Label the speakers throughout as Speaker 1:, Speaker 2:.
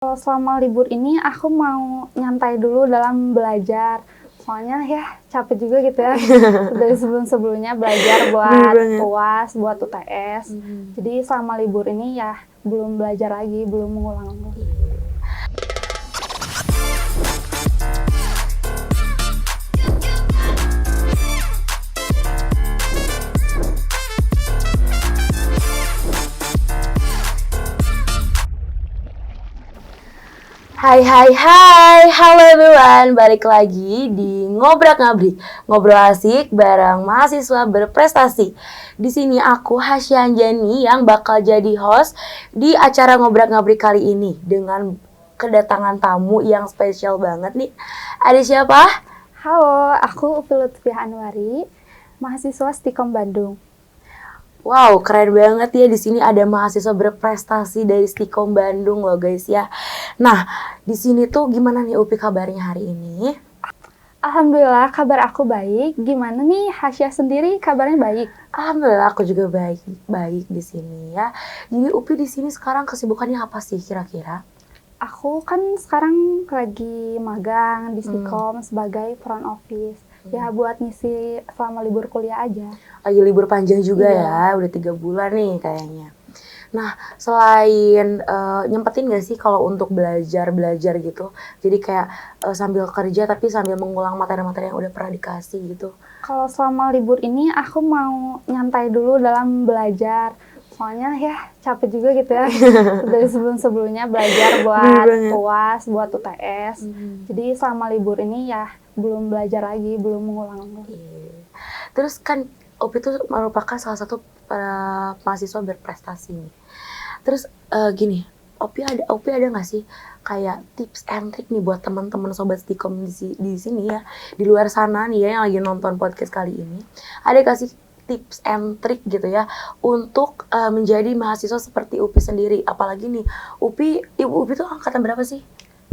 Speaker 1: Kalau selama libur ini aku mau nyantai dulu dalam belajar. Soalnya ya capek juga gitu ya. Dari sebelum-sebelumnya belajar buat UAS, buat UTS. Jadi selama libur ini ya belum belajar lagi, belum mengulang lagi.
Speaker 2: Hai, halo everyone, balik lagi di Ngobrak-ngabrik, ngobrol asik bareng mahasiswa berprestasi. Di sini aku Hasya Anjani yang bakal jadi host di acara Ngobrak-ngabrik kali ini dengan kedatangan tamu yang spesial banget nih. Ada siapa?
Speaker 1: Halo, aku Upi Lutfiah Anwari, mahasiswa Stikom Bandung.
Speaker 2: Wow, keren banget ya, di sini ada mahasiswa berprestasi dari Stikom Bandung loh guys ya. Nah, di sini tuh gimana nih Upi kabarnya hari ini?
Speaker 1: Alhamdulillah kabar aku baik. Gimana nih Hasya sendiri kabarnya baik?
Speaker 2: Alhamdulillah aku juga baik di sini ya. Jadi Upi di sini sekarang kesibukannya apa sih kira-kira?
Speaker 1: Aku kan sekarang lagi magang di Stikom sebagai front office. Ya buat ngisi selama libur kuliah aja.
Speaker 2: Lagi libur panjang juga ya, udah 3 bulan nih kayaknya. Nah, selain nyempetin gak sih kalau untuk belajar gitu? Jadi kayak sambil kerja tapi sambil mengulang materi-materi yang udah pernah dikasih gitu.
Speaker 1: Kalau selama libur ini aku mau nyantai dulu dalam belajar. Soalnya ya capek juga gitu ya. Dari sebelum-sebelumnya belajar buat UAS, buat UTS. Jadi selama libur ini ya belum belajar lagi, belum mengulang lagi.
Speaker 2: Terus kan Upi itu merupakan salah satu mahasiswa berprestasi nih. Terus gini, Upi ada nggak sih kayak tips and trick nih buat teman-teman sobat Stikom di sini ya, di luar sana nih ya yang lagi nonton podcast kali ini, ada kasih tips and trick gitu ya untuk menjadi mahasiswa seperti Upi sendiri. Apalagi nih, Upi tuh angkatan berapa sih?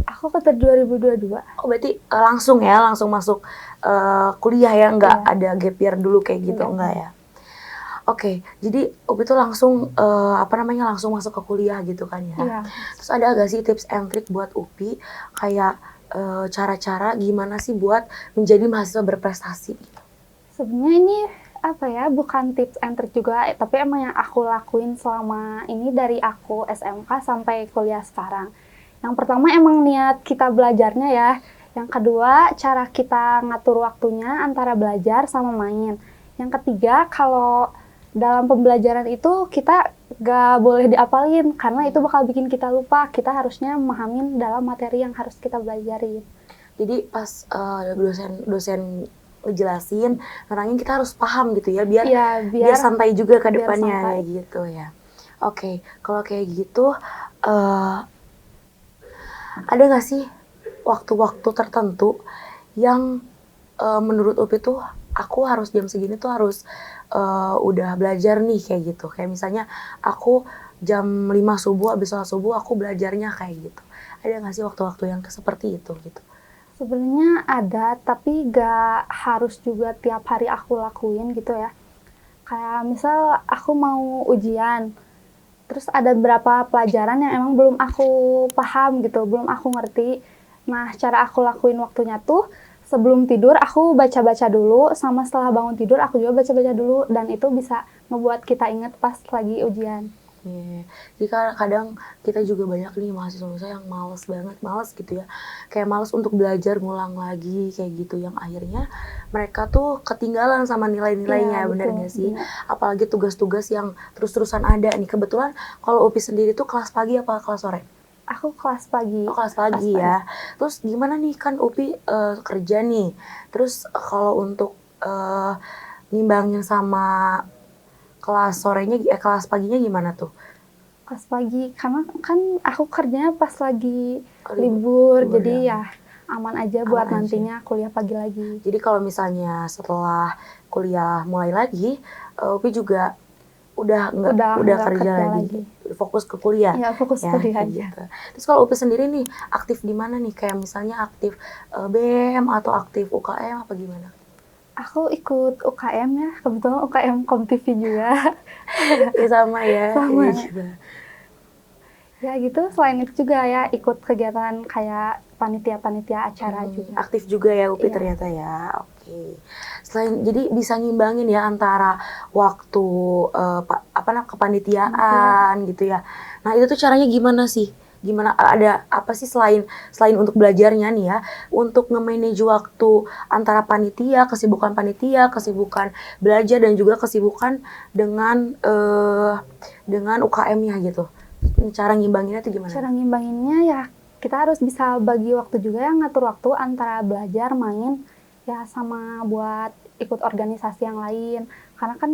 Speaker 1: Aku kata 2022.
Speaker 2: Oh berarti langsung masuk kuliah ya, nggak ada gap year dulu kayak gitu, enggak ya? Oke, jadi Upi tuh langsung langsung masuk ke kuliah gitu kan ya.
Speaker 1: Iya.
Speaker 2: Terus ada gak sih tips and trick buat Upi kayak cara-cara gimana sih buat menjadi mahasiswa berprestasi gitu?
Speaker 1: Sebenarnya ini bukan tips and trick juga, tapi emang yang aku lakuin selama ini dari aku SMK sampai kuliah sekarang. Yang pertama emang niat kita belajarnya ya. Yang kedua cara kita ngatur waktunya antara belajar sama main. Yang ketiga kalau dalam pembelajaran itu kita gak boleh diapalin karena itu bakal bikin kita lupa. Kita harusnya memahamin dalam materi yang harus kita belajarin.
Speaker 2: Jadi pas dosen ngejelasin, nerangin kita harus paham gitu ya biar santai juga ke depannya kayak gitu ya. Oke, kalau kayak gitu ada nggak sih waktu-waktu tertentu yang menurut Upi tuh aku harus jam segini tuh harus udah belajar nih kayak gitu. Kayak misalnya aku jam 5 subuh habis sholat subuh aku belajarnya kayak gitu. Ada nggak sih waktu-waktu yang seperti itu gitu?
Speaker 1: Sebenarnya ada, tapi gak harus juga tiap hari aku lakuin gitu ya. Kayak misal aku mau ujian, terus ada beberapa pelajaran yang emang belum aku paham gitu, belum aku ngerti. Nah, cara aku lakuin waktunya tuh sebelum tidur aku baca-baca dulu, sama setelah bangun tidur aku juga baca-baca dulu, dan itu bisa ngebuat kita inget pas lagi ujian.
Speaker 2: Jadi kadang kita juga banyak nih mahasiswa yang males gitu ya, kayak males untuk belajar ngulang lagi kayak gitu, yang akhirnya mereka tuh ketinggalan sama nilai-nilainya, bener nggak sih? Apalagi tugas-tugas yang terus-terusan ada nih. Kebetulan kalau Upi sendiri tuh kelas pagi apa kelas sore?
Speaker 1: Aku kelas pagi.
Speaker 2: Oh, kelas pagi ya. Terus gimana nih, kan Upi kerja nih, terus kalau untuk nimbangin sama kelas paginya gimana tuh?
Speaker 1: Kelas pagi, karena kan aku kerjanya pas lagi libur, jadi ya aman aja buat nantinya kuliah pagi lagi.
Speaker 2: Jadi kalau misalnya setelah kuliah mulai lagi, Upi juga udah kerja lagi. Fokus ke kuliah.
Speaker 1: Iya, fokus kuliah aja.
Speaker 2: Gitu. Terus kalau Upi sendiri nih aktif di mana nih? Kayak misalnya aktif BM atau aktif UKM apa gimana?
Speaker 1: Aku ikut UKM ya, kebetulan UKM Komtv juga.
Speaker 2: Ya sama ya.
Speaker 1: Sama.
Speaker 2: Gitu.
Speaker 1: Ya gitu, selain itu juga ya ikut kegiatan kayak panitia-panitia acara juga.
Speaker 2: Aktif juga ya Upi
Speaker 1: Iya.
Speaker 2: ternyata ya. Oke. Selain jadi bisa ngimbangin ya antara waktu kepanitiaan gitu ya. Nah, itu tuh caranya gimana sih? Gimana ada apa sih selain untuk belajarnya nih ya, untuk nge-manage waktu antara panitia, kesibukan belajar dan juga kesibukan dengan UKM-nya gitu. Cara ngimbanginnya tuh gimana?
Speaker 1: Cara ngimbanginnya ya kita harus bisa bagi waktu juga ya, ngatur waktu antara belajar, main, ya sama buat ikut organisasi yang lain. Karena kan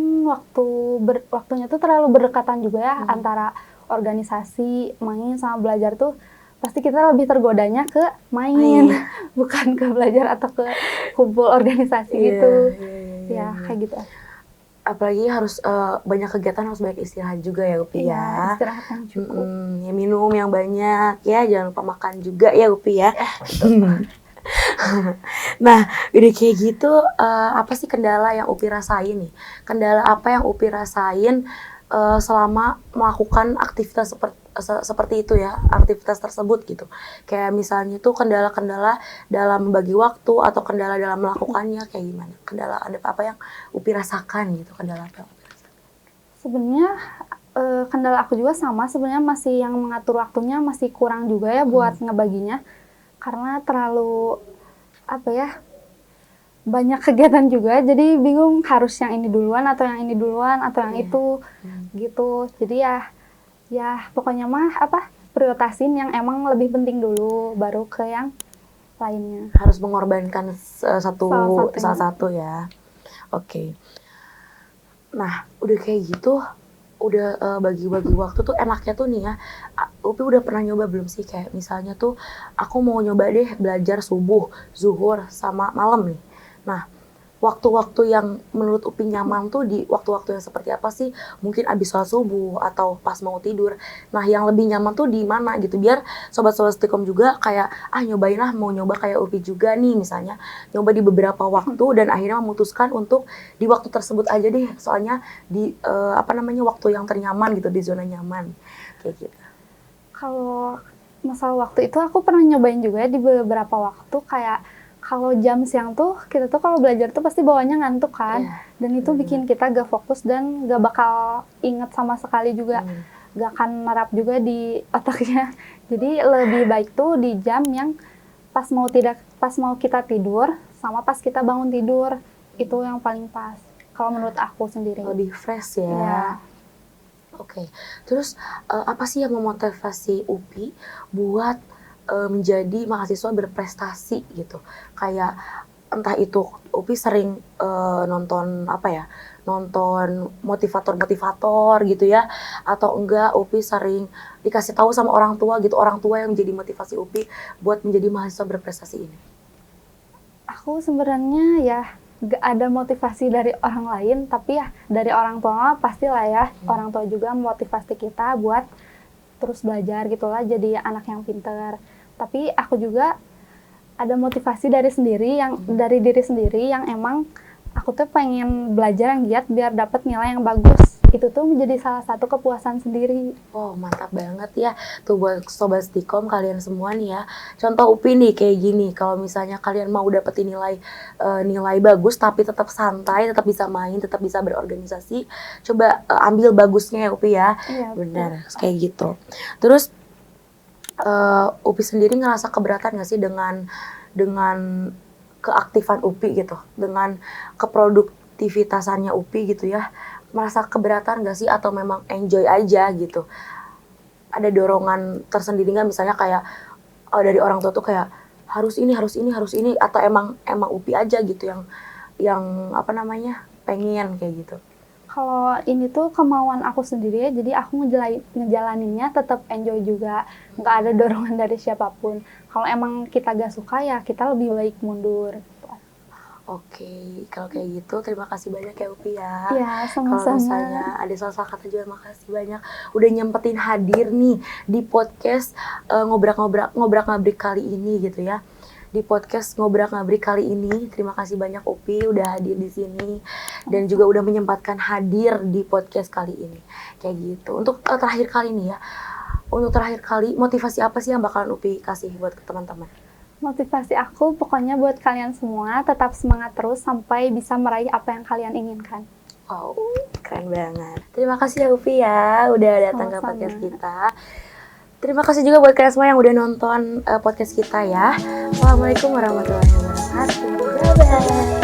Speaker 1: waktunya tuh terlalu berdekatan juga ya antara organisasi, main sama belajar tuh pasti kita lebih tergodanya ke main, bukan ke belajar atau ke kumpul organisasi gitu. Ya kayak gitu.
Speaker 2: Apalagi harus banyak kegiatan, harus banyak istirahat juga ya Upi
Speaker 1: Iya,
Speaker 2: ya.
Speaker 1: istirahat yang cukup.
Speaker 2: Ya minum yang banyak ya, jangan lupa makan juga ya Upi ya. Nah, udah kayak gitu, apa sih kendala yang Upi rasain nih? Kendala apa yang Upi rasain selama melakukan aktivitas seperti itu ya, aktivitas tersebut gitu. Kayak misalnya tuh kendala-kendala dalam membagi waktu atau kendala dalam melakukannya kayak gimana? Kendala ada apa yang Upi rasakan gitu, kendala apa yang Upi rasakan?
Speaker 1: Sebenarnya kendala aku juga sama, sebenarnya masih yang mengatur waktunya masih kurang juga ya buat ngebaginya. Karena terlalu apa ya, banyak kegiatan juga, jadi bingung harus yang ini duluan atau yang ini duluan atau yang itu gitu. Jadi ya pokoknya mah prioritasin yang emang lebih penting dulu, baru ke yang lainnya.
Speaker 2: Harus mengorbankan salah satu ya. Oke. Nah, udah kayak gitu, udah bagi-bagi waktu tuh enaknya tuh nih ya. Upi udah pernah nyoba belum sih kayak misalnya tuh aku mau nyoba deh belajar subuh, zuhur sama malam nih. Nah, waktu-waktu yang menurut Upi nyaman tuh di waktu-waktu yang seperti apa sih? Mungkin abis sholat subuh atau pas mau tidur. Nah, yang lebih nyaman tuh di mana gitu? Biar sobat-sobat Stikom juga kayak, nyobain lah, mau nyoba kayak Upi juga nih misalnya. Nyoba di beberapa waktu dan akhirnya memutuskan untuk di waktu tersebut aja deh. Soalnya di waktu yang ternyaman gitu, di zona nyaman. Kayak gitu.
Speaker 1: Kalau masalah waktu itu aku pernah nyobain juga di beberapa waktu, kayak kalau jam siang tuh kita tuh kalau belajar tuh pasti bawahnya ngantuk kan, dan itu bikin kita gak fokus dan gak bakal inget sama sekali juga, gak akan nerap juga di otaknya. Jadi lebih baik tuh di jam yang pas mau kita tidur sama pas kita bangun tidur, itu yang paling pas kalau menurut aku sendiri.
Speaker 2: Lebih fresh ya.
Speaker 1: Ya.
Speaker 2: Oke. Terus apa sih yang memotivasi Upi buat menjadi mahasiswa berprestasi gitu? Kayak entah itu Upi sering nonton motivator gitu ya, atau enggak Upi sering dikasih tahu sama orang tua gitu, orang tua yang menjadi motivasi Upi buat menjadi mahasiswa berprestasi ini?
Speaker 1: Aku sebenarnya ya gak ada motivasi dari orang lain, tapi ya dari orang tua pastilah ya. Orang tua juga memotivasi kita buat terus belajar gitulah, jadi anak yang pinter. Tapi aku juga ada motivasi dari diri sendiri yang emang aku tuh pengen belajar yang giat biar dapat nilai yang bagus. Itu tuh menjadi salah satu kepuasan sendiri.
Speaker 2: Oh, mantap banget ya. Tuh buat Sobat Stikom kalian semua nih ya. Contoh Upi nih kayak gini. Kalau misalnya kalian mau dapetin nilai bagus tapi tetap santai, tetap bisa main, tetap bisa berorganisasi, coba ambil bagusnya ya Upi ya.
Speaker 1: Iya,
Speaker 2: benar. Kayak gitu. Terus Upi sendiri ngerasa keberatan gak sih dengan keaktifan Upi gitu, dengan keproduktivitasannya Upi gitu ya? Merasa keberatan gak sih atau memang enjoy aja gitu? Ada dorongan tersendiri nggak, misalnya kayak dari orang tua tuh kayak harus ini atau emang Upi aja gitu yang pengen kayak gitu?
Speaker 1: Kalau ini tuh kemauan aku sendiri ya, jadi aku ngejalaninnya tetap enjoy juga, nggak ada dorongan dari siapapun. Kalau emang kita gak suka ya kita lebih baik mundur.
Speaker 2: Oke, kalau kayak gitu terima kasih banyak ya Upi ya.
Speaker 1: Iya, sama-sama.
Speaker 2: Kalau misalnya ada salah kata juga makasih banyak udah nyempetin hadir nih di podcast ngobrak-ngabrik kali ini gitu ya. Di podcast ngobrak-ngabrik kali ini, terima kasih banyak Upi udah hadir di sini dan juga udah menyempatkan hadir di podcast kali ini. Kayak gitu. Untuk terakhir kali ini ya, untuk terakhir kali, motivasi apa sih yang bakalan Upi kasih buat ke teman-teman?
Speaker 1: Motivasi aku pokoknya buat kalian semua tetap semangat terus sampai bisa meraih apa yang kalian inginkan.
Speaker 2: Oh, keren banget. Terima kasih ya Upi ya, udah datang ke
Speaker 1: Sama-sama.
Speaker 2: podcast kita. Terima kasih juga buat kalian semua yang udah nonton podcast kita ya. Assalamualaikum warahmatullahi wabarakatuh. Bye-bye.